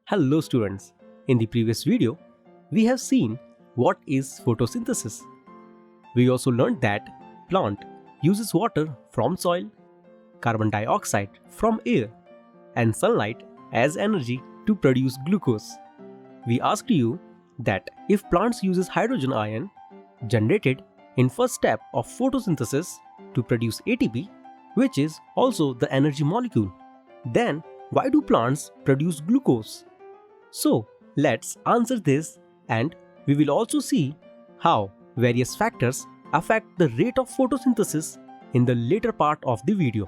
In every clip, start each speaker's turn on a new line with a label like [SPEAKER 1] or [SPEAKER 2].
[SPEAKER 1] Hello students, in the previous video, we have seen what is photosynthesis. We also learned that plant uses water from soil, carbon dioxide from air, and sunlight as energy to produce glucose. We asked you that if plants uses hydrogen ion generated in first step of photosynthesis to produce ATP, which is also the energy molecule, then why do plants produce glucose? So let's answer this, and we will also see how various factors affect the rate of photosynthesis in the later part of the video.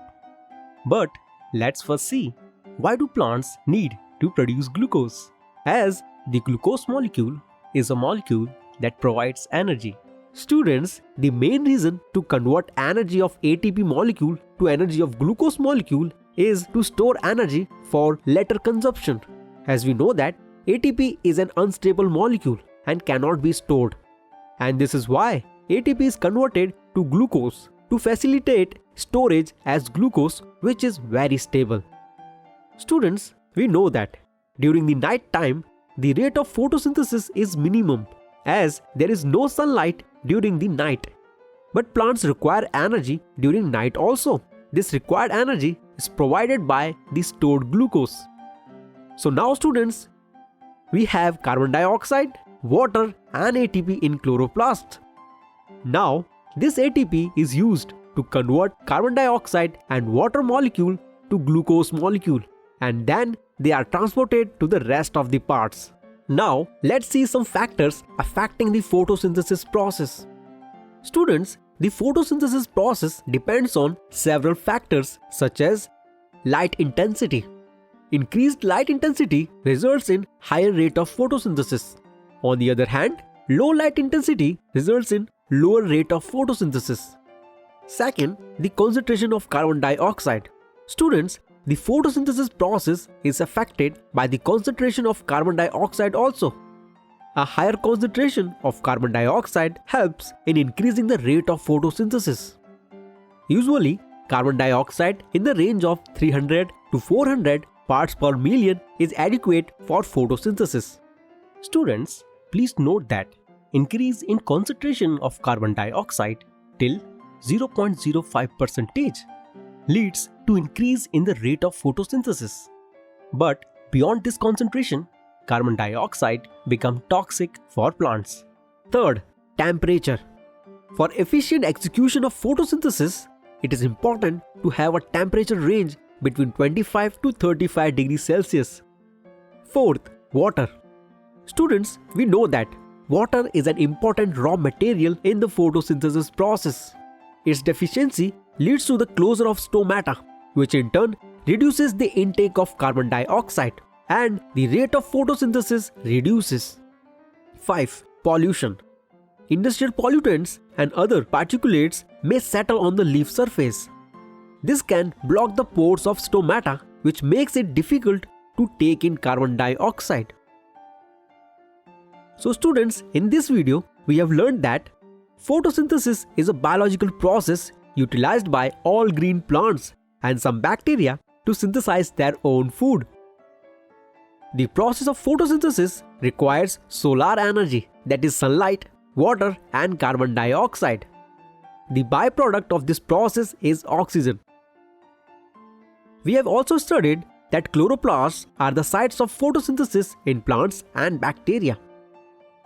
[SPEAKER 1] But let's first see why do plants need to produce glucose, as the glucose molecule is a molecule that provides energy. Students, the main reason to convert energy of ATP molecule to energy of glucose molecule is to store energy for later consumption. As we know that ATP is an unstable molecule and cannot be stored. And this is why ATP is converted to glucose to facilitate storage as glucose, which is very stable. Students, we know that during the night time, the rate of photosynthesis is minimum as there is no sunlight during the night. But plants require energy during night also. This required energy is provided by the stored glucose. So now students, we have carbon dioxide, water and ATP in chloroplast. Now this ATP is used to convert carbon dioxide and water molecule to glucose molecule, and then they are transported to the rest of the parts. Now let's see some factors affecting the photosynthesis process. Students, the photosynthesis process depends on several factors such as light intensity. Increased light intensity results in higher rate of photosynthesis. On the other hand, low light intensity results in lower rate of photosynthesis. Second, the concentration of carbon dioxide. Students, the photosynthesis process is affected by the concentration of carbon dioxide also. A higher concentration of carbon dioxide helps in increasing the rate of photosynthesis. Usually, carbon dioxide in the range of 300 to 400 parts per million is adequate for photosynthesis. Students, please note that increase in concentration of carbon dioxide till 0.05% leads to increase in the rate of photosynthesis. But beyond this concentration, carbon dioxide becomes toxic for plants. Third, temperature. For efficient execution of photosynthesis, it is important to have a temperature range between 25 to 35 degrees Celsius. Fourth, water. Students, we know that water is an important raw material in the photosynthesis process. Its deficiency leads to the closure of stomata, which in turn reduces the intake of carbon dioxide and the rate of photosynthesis reduces. 5. Pollution. Industrial pollutants and other particulates may settle on the leaf surface. This can block the pores of stomata, which makes it difficult to take in carbon dioxide. So students, in this video, we have learned that photosynthesis is a biological process utilized by all green plants and some bacteria to synthesize their own food. The process of photosynthesis requires solar energy, that is sunlight, water and carbon dioxide. The byproduct of this process is oxygen. We have also studied that chloroplasts are the sites of photosynthesis in plants and bacteria.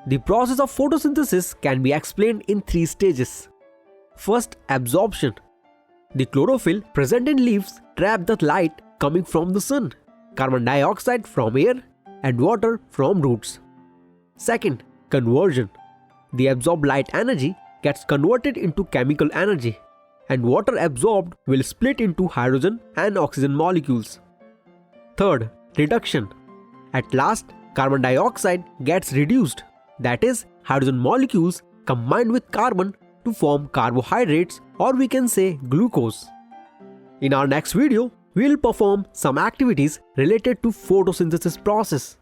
[SPEAKER 1] The process of photosynthesis can be explained in three stages. First, absorption. The chlorophyll present in leaves trap the light coming from the sun, carbon dioxide from air, and water from roots. Second, conversion. The absorbed light energy gets converted into chemical energy, and water absorbed will split into hydrogen and oxygen molecules. Third, reduction. At last, carbon dioxide gets reduced, that is, hydrogen molecules combined with carbon to form carbohydrates, or we can say glucose. In our next video, we will perform some activities related to photosynthesis process.